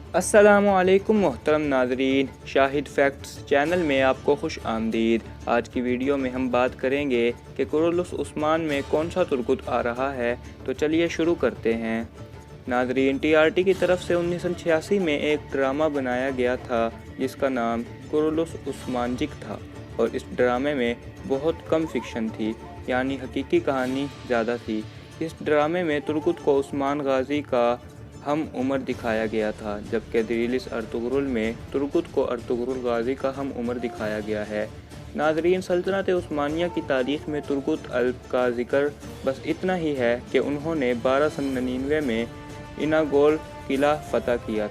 अस्सलामुअलैकुम मोहतरम नाज़रीन, शाहिद फैक्ट्स चैनल में आपको खुश आमदीद। आज की वीडियो में हम बात करेंगे कि कुरुलुस उस्मान में कौन सा तुर्गुत आ रहा है। तो चलिए शुरू करते हैं। नाज़रीन, टीआरटी की तरफ से 1986 में एक ड्रामा बनाया गया था जिसका नाम कुरुलुस उस्मानजिक था, और इस ड्रामे में बहुत कम फिक्शन थी, यानी हकीकी कहानी ज़्यादा थी। इस ड्रामे में तुर्गुत को उस्मान गाजी का हम उम्र दिखाया गया था, जबकि दिरिलिस अर्तुगरुल में तुर्गुत को अर्तुगरुल गाजी का हम उम्र दिखाया गया है। नाज़रीन, सल्तनत उस्मानिया की तारीख़ में तुर्गुत अल्प का ज़िक्र बस इतना ही है कि उन्होंने 1299 में इनागोल किला फ़तह किया।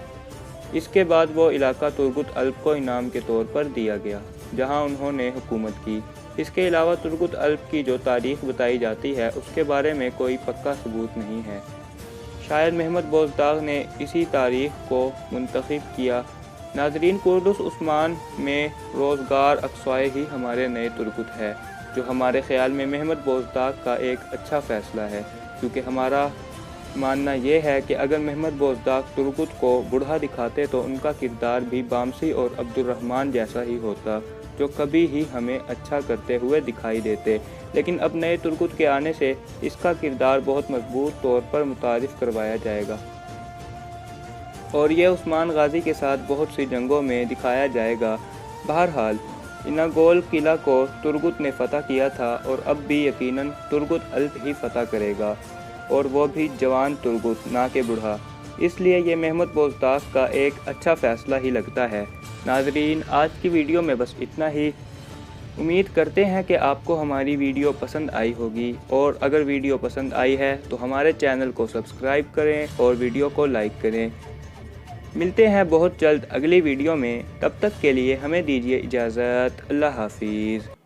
इसके बाद वो इलाका तुर्गुत अल्प को इनाम के तौर पर दिया गया, जहां उन्होंने हुकूमत की। इसके अलावा तुर्गुत अल्प की जो तारीख़ बताई जाती है उसके बारे में कोई पक्का सबूत नहीं है। शायद महमद बोज़दाग ने इसी तारीख़ को मुंतखब किया। नाज़रीन, कुरुलुस उस्मान में रोज़गार अक्सवाए ही हमारे नए तुर्गुत है, जो हमारे ख़्याल में महमद बोज़दाग का एक अच्छा फ़ैसला है, क्योंकि हमारा मानना यह है कि अगर महमद बोज़दाग तुर्गुत को बूढ़ा दिखाते तो उनका किरदार भी बामसी और अब्दुर्रहमान जैसा ही होता, जो कभी ही हमें अच्छा करते हुए दिखाई देते। लेकिन अब नए तुर्गुत के आने से इसका किरदार बहुत मजबूत तौर पर मुतारिफ करवाया जाएगा, और यह उस्मान गाजी के साथ बहुत सी जंगों में दिखाया जाएगा। बहरहाल, इनागोल किला को तुर्गुत ने फ़तह किया था, और अब भी यकीनन तुर्गुत अल्प ही फ़तह करेगा, और वो भी जवान तुर्गुत, ना कि बूढ़ा। इसलिए ये महमद बोज़दाग का एक अच्छा फ़ैसला ही लगता है। नाज़रीन, आज की वीडियो में बस इतना ही। उम्मीद करते हैं कि आपको हमारी वीडियो पसंद आई होगी, और अगर वीडियो पसंद आई है तो हमारे चैनल को सब्सक्राइब करें और वीडियो को लाइक करें। मिलते हैं बहुत जल्द अगली वीडियो में, तब तक के लिए हमें दीजिए इजाज़त। अल्लाह हाफिज़।